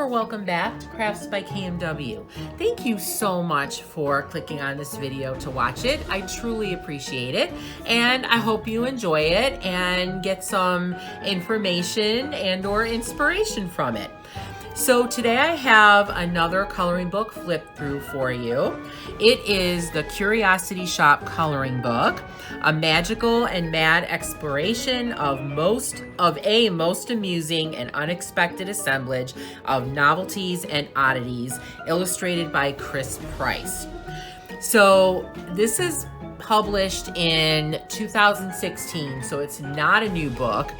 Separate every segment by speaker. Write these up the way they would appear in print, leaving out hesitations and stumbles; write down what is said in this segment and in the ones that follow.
Speaker 1: or welcome back to Crafts by KMW. Thank you so much for clicking on this video to watch it. I truly appreciate it, and I hope you enjoy it and get some information and or inspiration from it. So today I have another coloring book flip through for you. It is the Curiosity Shop coloring book, a magical and mad exploration of a most amusing and unexpected assemblage of novelties and oddities, illustrated by Chris Price. So this is published in 2016, so it's not a new book,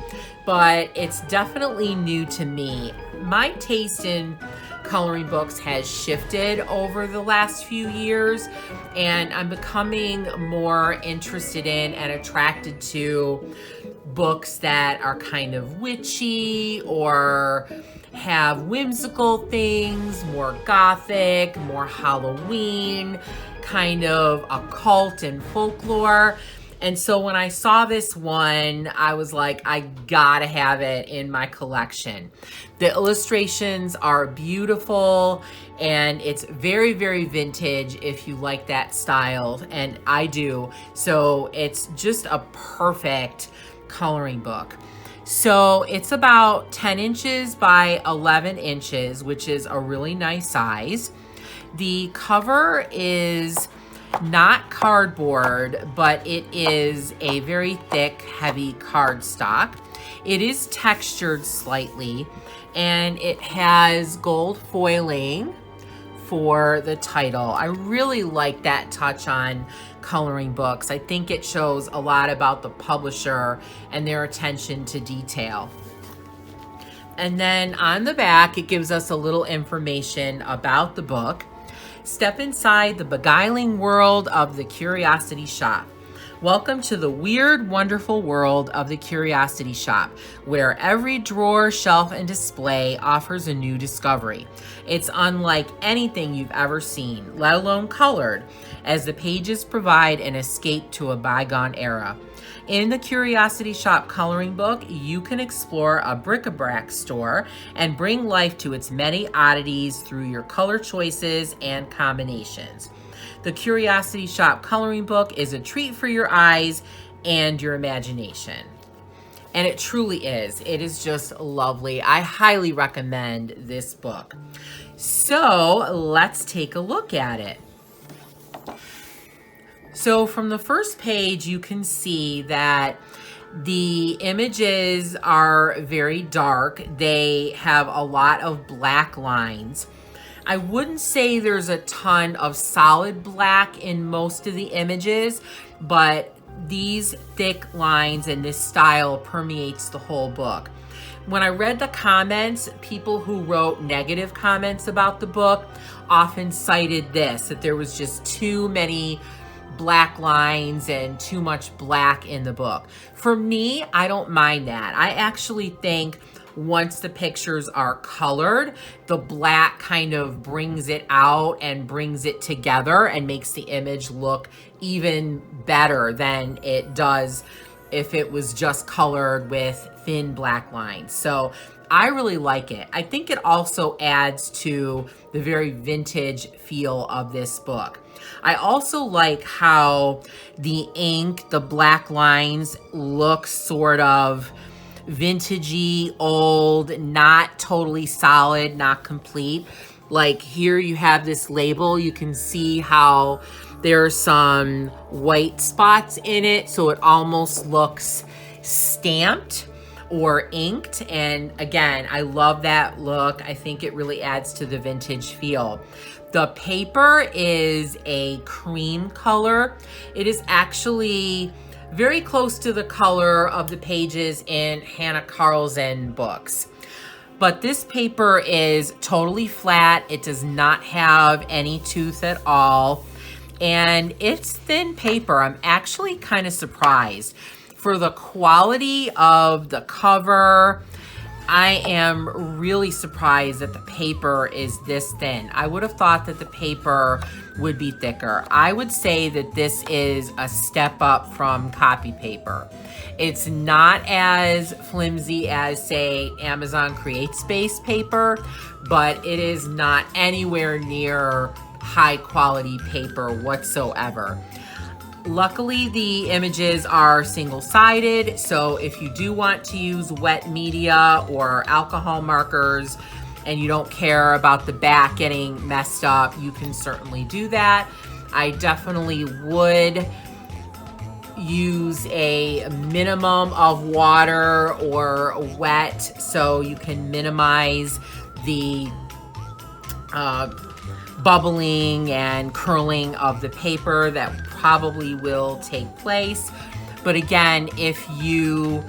Speaker 1: but it's definitely new to me. My taste in coloring books has shifted over the last few years, and I'm becoming more interested in and attracted to books that are kind of witchy or have whimsical things, more gothic, more Halloween, kind of occult and folklore. And so when I saw this one, I was like, I gotta have it in my collection. The illustrations are beautiful, and it's very, very vintage if you like that style, and I do. So it's just a perfect coloring book. So it's about 10 inches by 11 inches, which is a really nice size. The cover is not cardboard, but it is a very thick, heavy cardstock. It is textured slightly, and it has gold foiling for the title. I really like that touch on coloring books. I think it shows a lot about the publisher and their attention to detail. And then on the back, it gives us a little information about the book. Step inside the beguiling world of the Curiosity Shop. Welcome to the weird, wonderful world of the Curiosity Shop, where every drawer, shelf, and display offers a new discovery. It's unlike anything you've ever seen, let alone colored, as the pages provide an escape to a bygone era. In the Curiosity Shop coloring book, you can explore a bric-a-brac store and bring life to its many oddities through your color choices and combinations. The Curiosity Shop coloring book is a treat for your eyes and your imagination. And it truly is. It is just lovely. I highly recommend this book. So let's take a look at it. So from the first page, you can see that the images are very dark. They have a lot of black lines. I wouldn't say there's a ton of solid black in most of the images, but these thick lines and this style permeates the whole book. When I read the comments, people who wrote negative comments about the book often cited this, that there was just too many black lines and too much black in the book. For me, I don't mind that. I actually think once the pictures are colored, the black kind of brings it out and brings it together and makes the image look even better than it does if it was just colored with thin black lines. So I really like it. I think it also adds to the very vintage feel of this book. I also like how the ink, the black lines look sort of vintagey, old, not totally solid, not complete. Like here you have this label. You can see how there's some white spots in it, so it almost looks stamped or inked. And again, I love that look. I think it really adds to the vintage feel. The paper is a cream color. It is actually very close to the color of the pages in Hannah Carlson books. But this paper is totally flat. It does not have any tooth at all. And it's thin paper. I'm actually kind of surprised. For the quality of the cover, I am really surprised that the paper is this thin. I would have thought that the paper would be thicker. I would say that this is a step up from copy paper. It's not as flimsy as, say, Amazon CreateSpace paper, but it is not anywhere near high quality paper whatsoever. Luckily, the images are single-sided, so if you do want to use wet media or alcohol markers and you don't care about the back getting messed up, you can certainly do that. I definitely would use a minimum of water or wet so you can minimize the bubbling and curling of the paper that probably will take place. But again, if you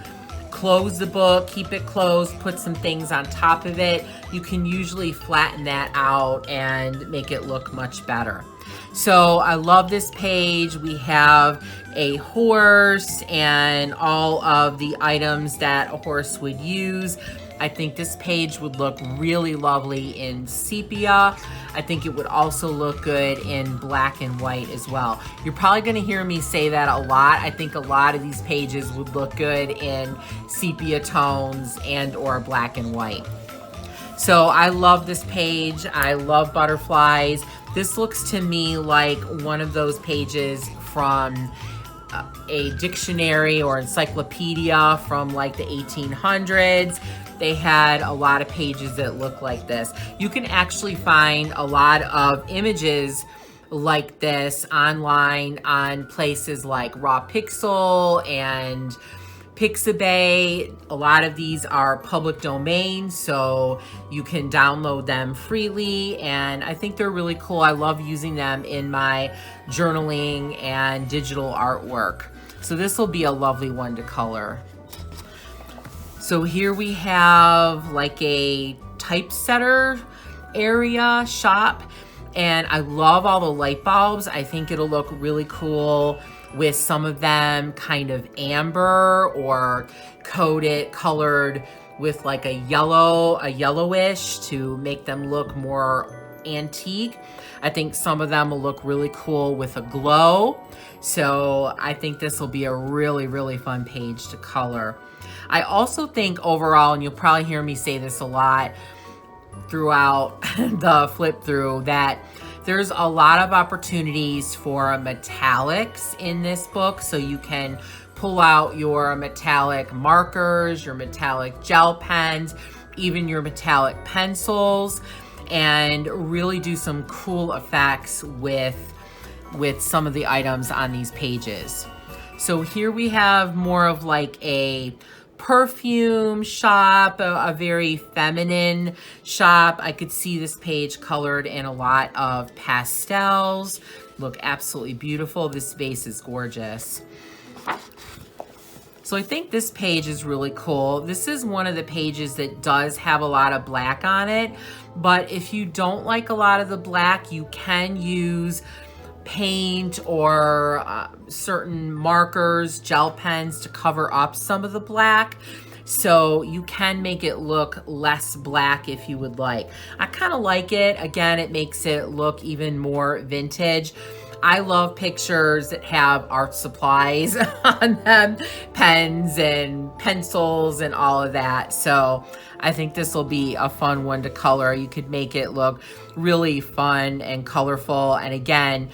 Speaker 1: close the book, keep it closed, put some things on top of it, you can usually flatten that out and make it look much better. So I love this page. We have a horse and all of the items that a horse would use. I think this page would look really lovely in sepia. I think it would also look good in black and white as well. You're probably gonna hear me say that a lot. I think a lot of these pages would look good in sepia tones and or black and white. So I love this page. I love butterflies. This looks to me like one of those pages from a dictionary or encyclopedia from like the 1800s. They had a lot of pages that look like this. You can actually find a lot of images like this online on places like Raw Pixel and Pixabay. A lot of these are public domain, so you can download them freely, and I think they're really cool. I love using them in my journaling and digital artwork. So this will be a lovely one to color. So here we have like a typesetter area shop, and I love all the light bulbs. I think it'll look really cool with some of them kind of amber or colored with like a yellowish to make them look more antique. I think some of them will look really cool with a glow. So I think this will be a really, really fun page to color. I also think overall, and you'll probably hear me say this a lot throughout the flip through, that there's a lot of opportunities for metallics in this book. So you can pull out your metallic markers, your metallic gel pens, even your metallic pencils, and really do some cool effects with some of the items on these pages. So here we have more of like a perfume shop, a very feminine shop. I could see this page colored in a lot of pastels. Look absolutely beautiful. This vase is gorgeous. So I think this page is really cool. This is one of the pages that does have a lot of black on it, but if you don't like a lot of the black, you can use paint or certain markers, gel pens to cover up some of the black. So you can make it look less black if you would like. I kind of like it. Again, it makes it look even more vintage. I love pictures that have art supplies on them, pens and pencils and all of that. So I think this will be a fun one to color. You could make it look really fun and colorful. And again,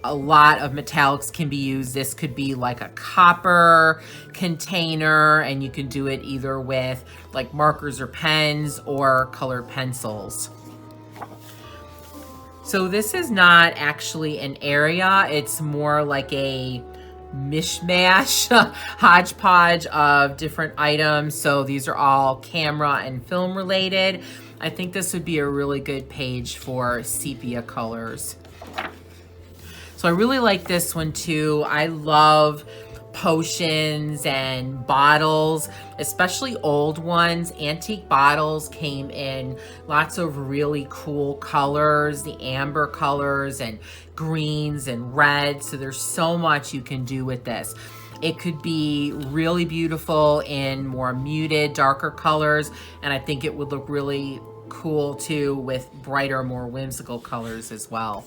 Speaker 1: a lot of metallics can be used. This could be like a copper container, and you can do it either with like markers or pens or colored pencils. So this is not actually an area. It's more like a mishmash, hodgepodge of different items. So these are all camera and film related. I think this would be a really good page for sepia colors. So I really like this one too. I love potions and bottles, especially old ones. Antique bottles came in lots of really cool colors, the amber colors and greens and reds. So there's so much you can do with this. It could be really beautiful in more muted, darker colors, and I think it would look really cool too with brighter, more whimsical colors as well.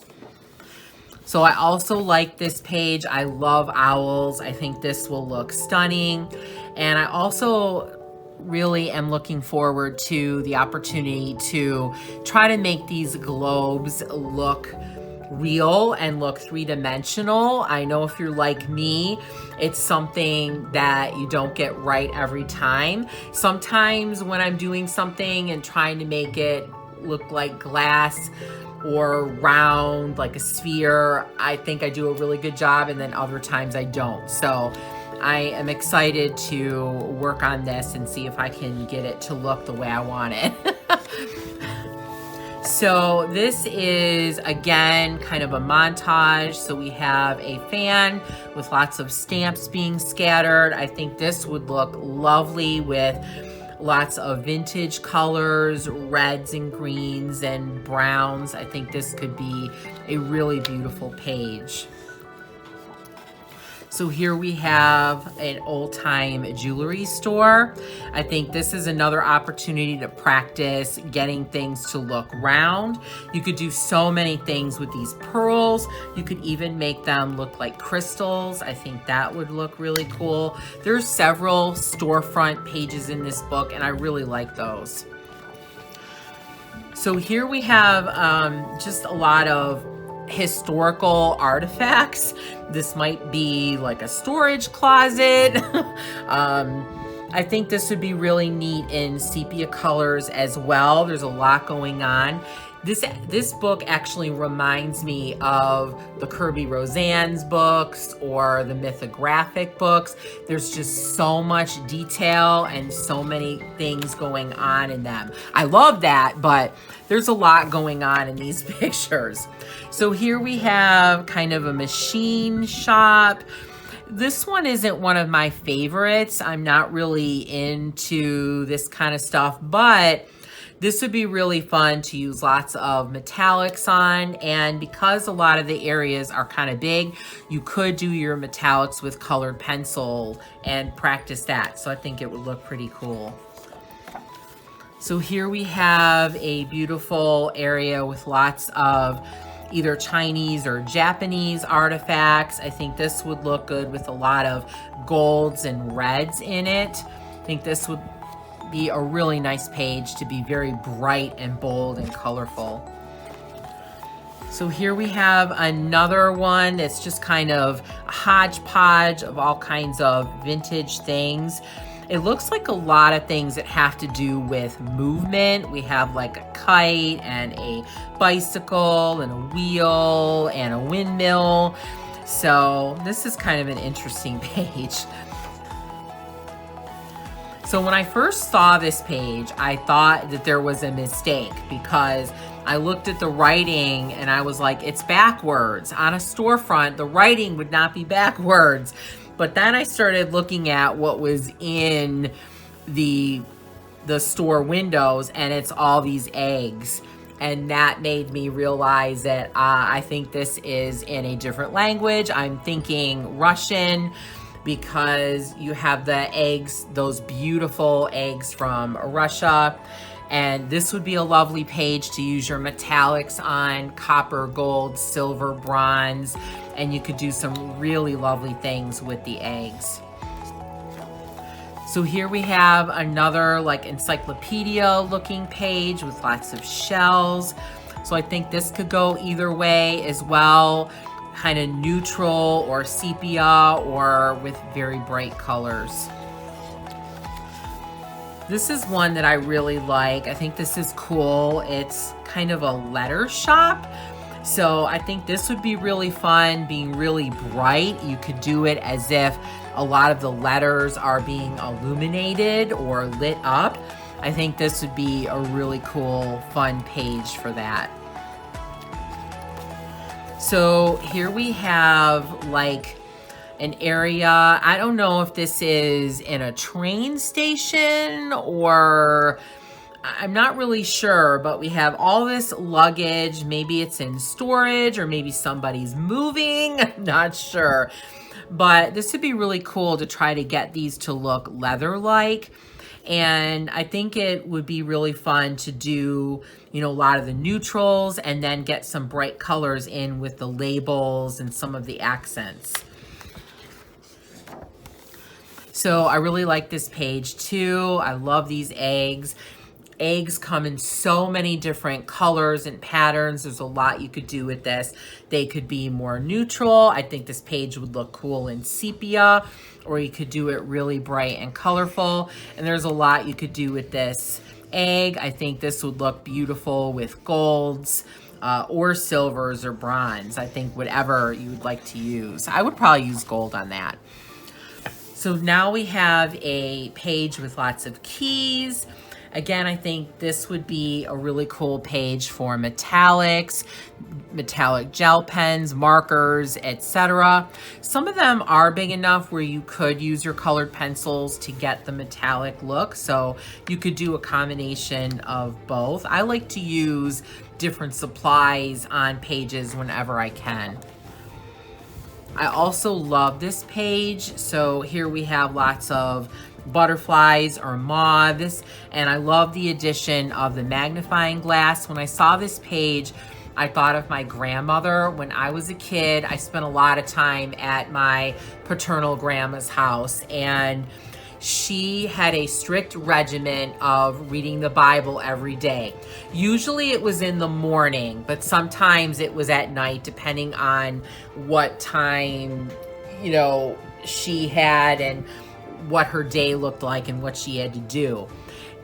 Speaker 1: So I also like this page. I love owls. I think this will look stunning. And I also really am looking forward to the opportunity to try to make these globes look real and look three-dimensional. I know if you're like me, it's something that you don't get right every time. Sometimes when I'm doing something and trying to make it look like glass or round like a sphere, I think I do a really good job, and then other times I don't. So I am excited to work on this and see if I can get it to look the way I want it. So this is, again, kind of a montage. So we have a fan with lots of stamps being scattered. I think this would look lovely with lots of vintage colors, reds and greens and browns. I think this could be a really beautiful page. So here we have an old-time jewelry store. I think this is another opportunity to practice getting things to look round. You could do so many things with these pearls. You could even make them look like crystals. I think that would look really cool. There's several storefront pages in this book, and I really like those. So here we have just a lot of historical artifacts. This might be like a storage closet. I think this would be really neat in sepia colors as well. There's a lot going on. This book actually reminds me of the Kirby Roseanne's books or the mythographic books. There's just so much detail and so many things going on in them. I love that, but there's a lot going on in these pictures. So here we have kind of a machine shop. This one isn't one of my favorites. I'm not really into this kind of stuff, but this would be really fun to use lots of metallics on, and because a lot of the areas are kind of big, you could do your metallics with colored pencil and practice that. So I think it would look pretty cool. So here we have a beautiful area with lots of either Chinese or Japanese artifacts. I think this would look good with a lot of golds and reds in it. I think this would be a really nice page to be very bright and bold and colorful. So here we have another one that's just kind of a hodgepodge of all kinds of vintage things. It looks like a lot of things that have to do with movement. We have like a kite and a bicycle and a wheel and a windmill. So this is kind of an interesting page. So when I first saw this page, I thought that there was a mistake because I looked at the writing and I was like, it's backwards. On a storefront, the writing would not be backwards. But then I started looking at what was in the store windows, and it's all these eggs. And that made me realize that I think this is in a different language. I'm thinking Russian, because you have the eggs, those beautiful eggs from Russia. And this would be a lovely page to use your metallics on, copper, gold, silver, bronze, and you could do some really lovely things with the eggs. So here we have another like encyclopedia looking page with lots of shells. So I think this could go either way as well. Kind of neutral or sepia or with very bright colors. This is one that I really like. I think this is cool. It's kind of a letter shop. So I think this would be really fun, being really bright. You could do it as if a lot of the letters are being illuminated or lit up. I think this would be a really cool, fun page for that. So here we have like an area, I don't know if this is in a train station or I'm not really sure, but we have all this luggage. Maybe it's in storage or maybe somebody's moving, I'm not sure. but this would be really cool to try to get these to look leather-like. And I think it would be really fun to do, you know, a lot of the neutrals and then get some bright colors in with the labels and some of the accents. So I really like this page too. I love these eggs. Eggs come in so many different colors and patterns. There's a lot you could do with this. They could be more neutral. I think this page would look cool in sepia, or you could do it really bright and colorful. And there's a lot you could do with this egg. I think this would look beautiful with golds or silvers or bronze. I think whatever you would like to use. I would probably use gold on that. So now we have a page with lots of keys. Again, I think this would be a really cool page for metallics, metallic gel pens, markers, etc. Some of them are big enough where you could use your colored pencils to get the metallic look. So you could do a combination of both. I like to use different supplies on pages whenever I can. I also love this page. So here we have lots of butterflies or moths, and I love the addition of the magnifying glass. When I saw this page, I thought of my grandmother. When I was a kid, I spent a lot of time at my paternal grandma's house, and she had a strict regimen of reading the Bible every day. Usually it was in the morning, but sometimes it was at night, depending on what time, you know, she had and what her day looked like and what she had to do.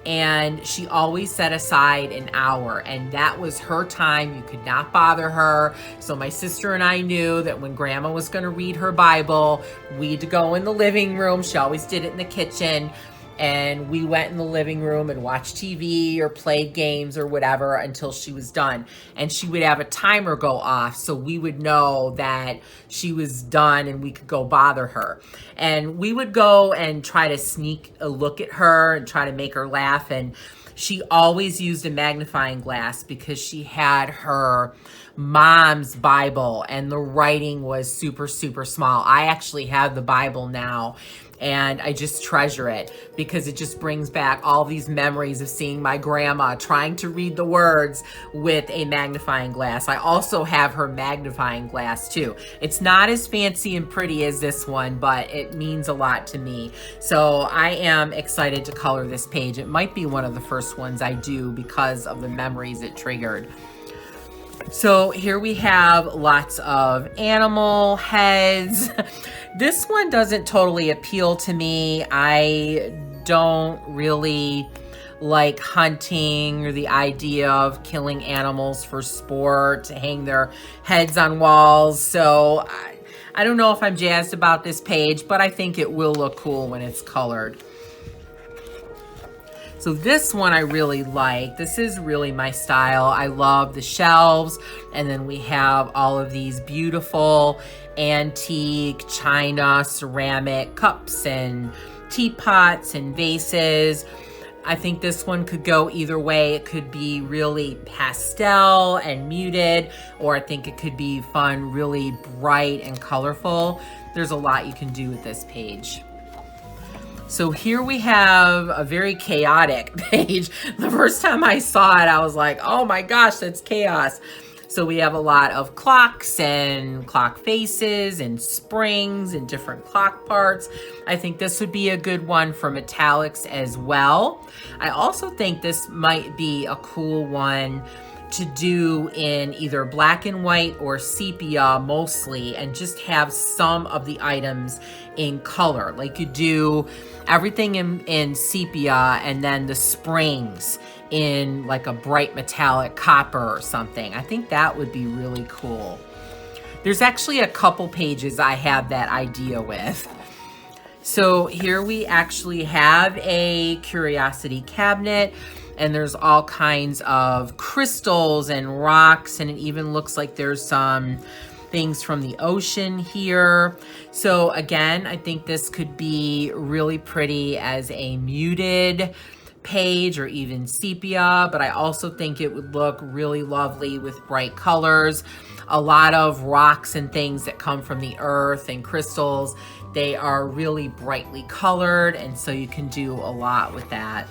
Speaker 1: And she always set aside an hour, and that was her time. You could not bother her. So my sister and I knew that when Grandma was going to read her Bible, we'd go in the living room. She always did it in the kitchen. And we went in the living room and watched TV or played games or whatever until she was done. And she would have a timer go off so we would know that she was done and we could go bother her. And we would go and try to sneak a look at her and try to make her laugh. And she always used a magnifying glass because she had her mom's Bible and the writing was super, super small. I actually have the Bible now, and I just treasure it because it just brings back all these memories of seeing my grandma trying to read the words with a magnifying glass. I also have her magnifying glass too. It's not as fancy and pretty as this one, but it means a lot to me. So I am excited to color this page. It might be one of the first ones I do because of the memories it triggered. So here we have lots of animal heads. This one doesn't totally appeal to me. I don't really like hunting or the idea of killing animals for sport, to hang their heads on walls. So I don't know if I'm jazzed about this page, but I think it will look cool when it's colored. So this one I really like. This is really my style. I love the shelves, and then we have all of these beautiful antique china, ceramic cups and teapots and vases. I think this one could go either way. It could be really pastel and muted, or I think it could be fun, really bright and colorful. There's a lot you can do with this page. So here we have a very chaotic page. The first time I saw it, I was like, oh my gosh, that's chaos. So we have a lot of clocks and clock faces and springs and different clock parts. I think this would be a good one for metallics as well. I also think this might be a cool one to do in either black and white or sepia mostly, and just have some of the items in color. Like you do everything in sepia and then the springs in like a bright metallic copper or something. I think that would be really cool. There's actually a couple pages I have that idea with. So here we actually have a curiosity cabinet, and there's all kinds of crystals and rocks, and it even looks like there's some things from the ocean here. So again, I think this could be really pretty as a muted page or even sepia, but I also think it would look really lovely with bright colors. A lot of rocks and things that come from the earth and crystals, they are really brightly colored, and so you can do a lot with that.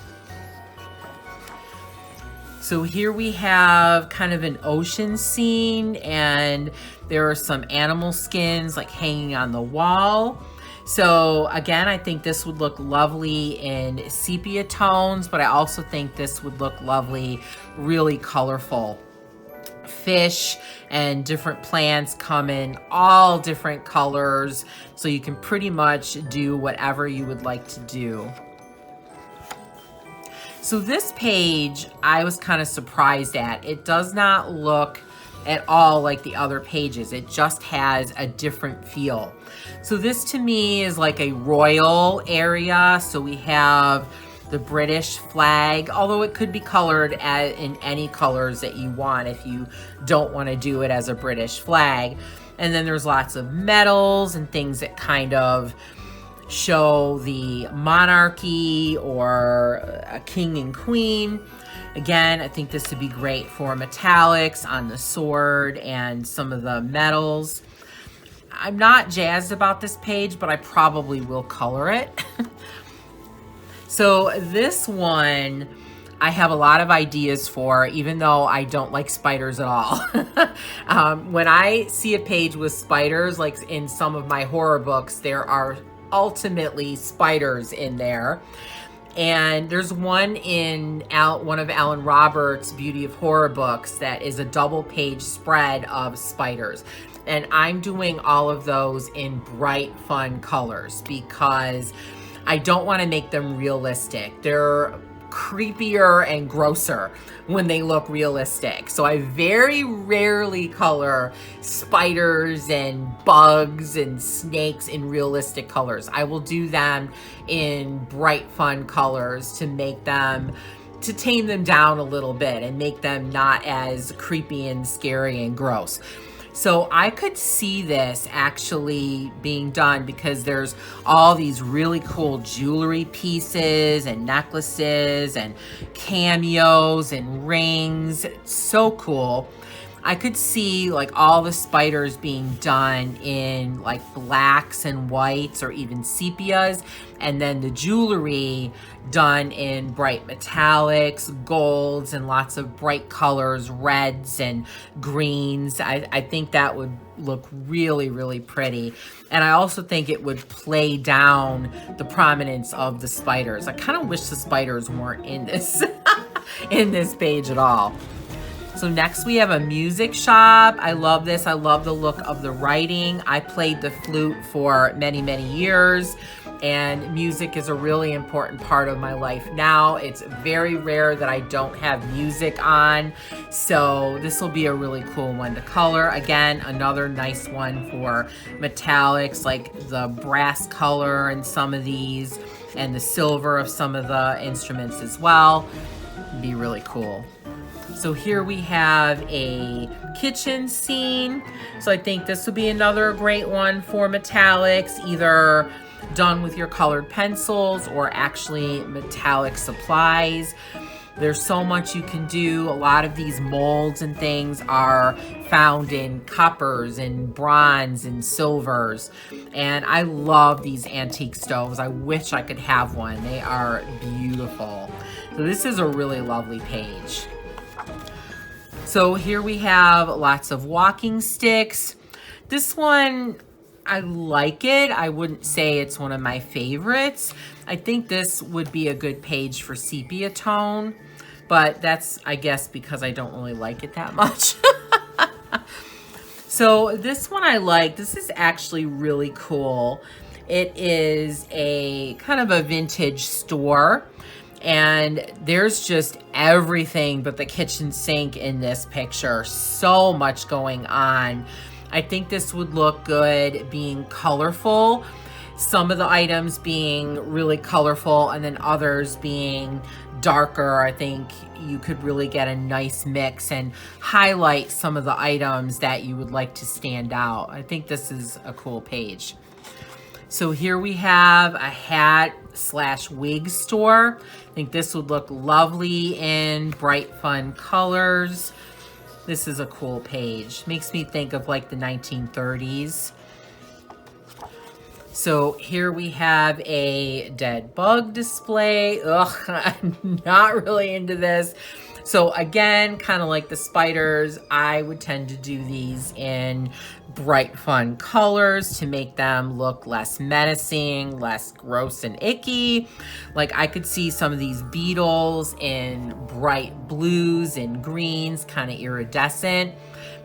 Speaker 1: So here we have kind of an ocean scene, and there are some animal skins like hanging on the wall. So again, I think this would look lovely in sepia tones, but I also think this would look lovely, really colorful. Fish and different plants come in all different colors, so you can pretty much do whatever you would like to do. So this page, I was kind of surprised at. It does not look at all like the other pages. It just has a different feel. So this to me is like a royal area. So we have the British flag, although it could be colored in any colors that you want if you don't want to do it as a British flag. And then there's lots of medals and things that kind of show the monarchy or a king and queen. Again, I think this would be great for metallics on the sword and some of the medals. I'm not jazzed about this page, but I probably will color it. So this one, I have a lot of ideas for, even though I don't like spiders at all. When I see a page with spiders, like in some of my horror books, there are ultimately spiders in there. And there's one in one of Alan Roberts' Beauty of Horror books that is a double page spread of spiders. And I'm doing all of those in bright, fun colors because I don't want to make them realistic. They're creepier and grosser when they look realistic. So I very rarely color spiders and bugs and snakes in realistic colors. I will do them in bright, fun colors to make them, to tame them down a little bit and make them not as creepy and scary and gross. So I could see this actually being done because there's all these really cool jewelry pieces and necklaces and cameos and rings. It's so cool. I could see like all the spiders being done in like blacks and whites or even sepias, and then the jewelry done in bright metallics, golds, and lots of bright colors, reds and greens. I think that would look really, really pretty. And I also think it would play down the prominence of the spiders. I kind of wish the spiders weren't in this in this page at all. So next we have a music shop. I love this. I love the look of the writing. I played the flute for many, many years, and music is a really important part of my life now. It's very rare that I don't have music on, so this will be a really cool one to color. Again, another nice one for metallics, like the brass color in some of these and the silver of some of the instruments as well. It'd be really cool. So here we have a kitchen scene. So I think this would be another great one for metallics, either done with your colored pencils or actually metallic supplies. There's so much you can do. A lot of these molds and things are found in coppers and bronze and silvers. And I love these antique stoves. I wish I could have one. They are beautiful. So this is a really lovely page. So here we have lots of walking sticks. This one, I like it. I wouldn't say it's one of my favorites. I think this would be a good page for sepia tone, but that's, I guess, because I don't really like it that much. So this one I like. This is actually really cool. It is a kind of a vintage store. And there's just everything but the kitchen sink in this picture. So much going on. I think this would look good being colorful. Some of the items being really colorful and then others being darker. I think you could really get a nice mix and highlight some of the items that you would like to stand out. I think this is a cool page. So here we have a hat slash wig store. I think this would look lovely in bright, fun colors. This is a cool page. Makes me think of like the 1930s. So here we have a dead bug display. Ugh, I'm not really into this. So again, kind of like the spiders, I would tend to do these in bright, fun colors to make them look less menacing, less gross and icky. Like I could see some of these beetles in bright blues and greens, kind of iridescent.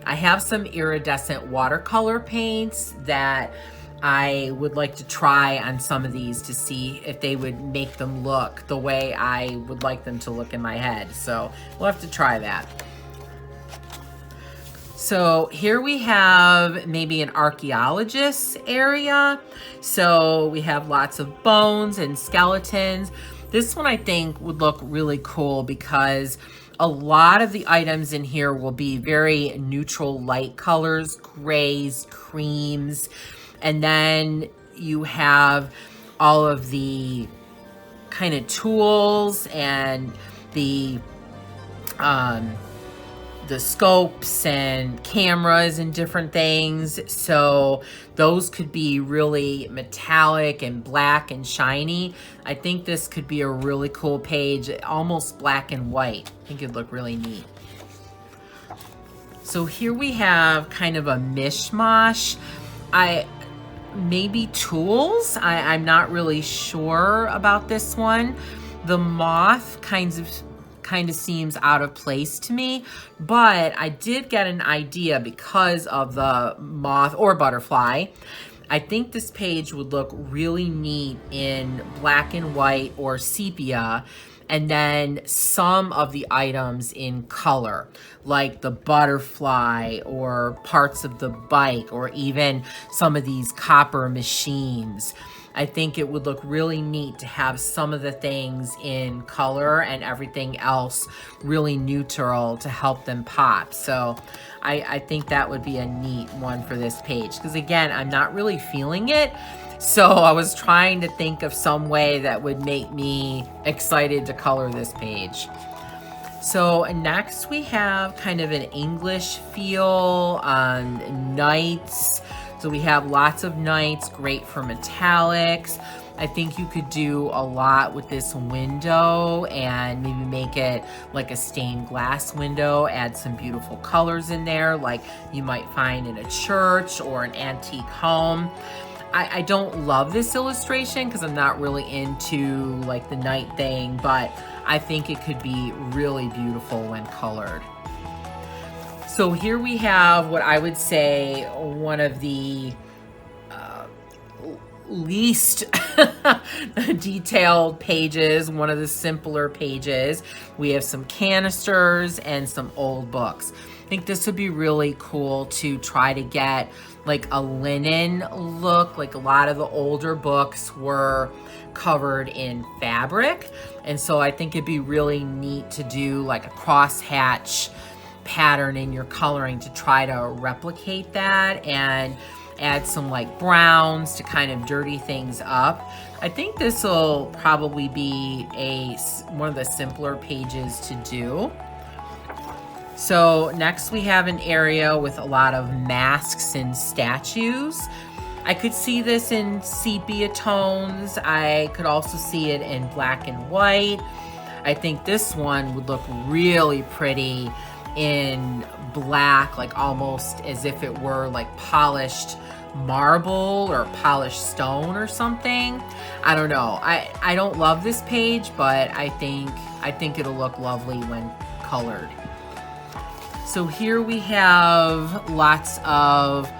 Speaker 1: I have some iridescent watercolor paints that I would like to try on some of these to see if they would make them look the way I would like them to look in my head. So we'll have to try that. So here we have maybe an archaeologist area. So we have lots of bones and skeletons. This one I think would look really cool because a lot of the items in here will be very neutral light colors, grays, creams. And then you have all of the kind of tools and the scopes and cameras and different things. So those could be really metallic and black and shiny. I think this could be a really cool page, almost black and white. I think it'd look really neat. So here we have kind of a mishmash. Maybe tools. I'm not really sure about this one. The moth kind of seems out of place to me, but I did get an idea because of the moth or butterfly. I think this page would look really neat in black and white or sepia, and then some of the items in color, like the butterfly or parts of the bike or even some of these copper machines. I think it would look really neat to have some of the things in color and everything else really neutral to help them pop. So I think that would be a neat one for this page because again, I'm not really feeling it. So I was trying to think of some way that would make me excited to color this page. So next we have kind of an English feel on knights. So we have lots of knights, great for metallics. I think you could do a lot with this window and maybe make it like a stained glass window, add some beautiful colors in there like you might find in a church or an antique home. I don't love this illustration because I'm not really into like the night thing, but I think it could be really beautiful when colored. So here we have what I would say one of the least detailed pages, one of the simpler pages. We have some canisters and some old books. I think this would be really cool to try to get like a linen look. Like a lot of the older books were covered in fabric. And so I think it'd be really neat to do like a crosshatch pattern in your coloring to try to replicate that and add some like browns to kind of dirty things up. I think this will probably be one of the simpler pages to do. So next we have an area with a lot of masks and statues. I could see this in sepia tones. I could also see it in black and white. I think this one would look really pretty in black, like almost as if it were like polished marble or polished stone or something. I don't know. I don't love this page, but I think it'll look lovely when colored. So here we have lots of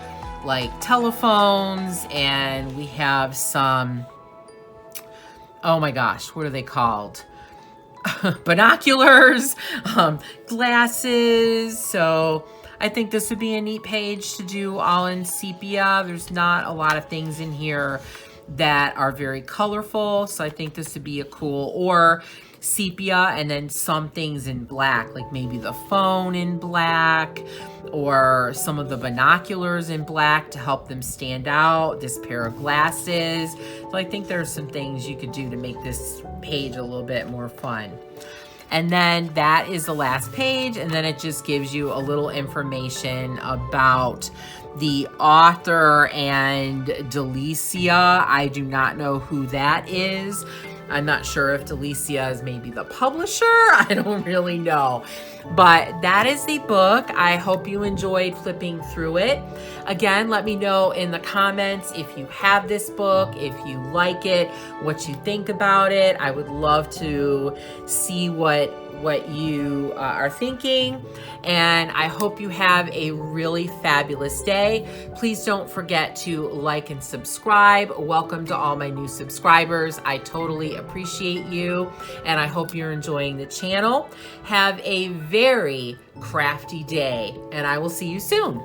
Speaker 1: like telephones, and we have some, oh my gosh, what are they called? Binoculars, glasses. So I think this would be a neat page to do all in sepia. There's not a lot of things in here that are very colorful, so I think this would be a cool, or sepia, and then some things in black, like maybe the phone in black or some of the binoculars in black to help them stand out, this pair of glasses. So I think there's some things you could do to make this page a little bit more fun. And then that is the last page, and then it just gives you a little information about the author and Delicia. I do not know who that is. I'm not sure if Delicia is maybe the publisher. I don't really know. But that is the book. I hope you enjoyed flipping through it. Again, let me know in the comments if you have this book, if you like it, what you think about it. I would love to see what you are thinking, and I hope you have a really fabulous day. Please don't forget to like and subscribe. Welcome to all my new subscribers. I totally appreciate you, and I hope you're enjoying the channel. Have a very crafty day, and I will see you soon.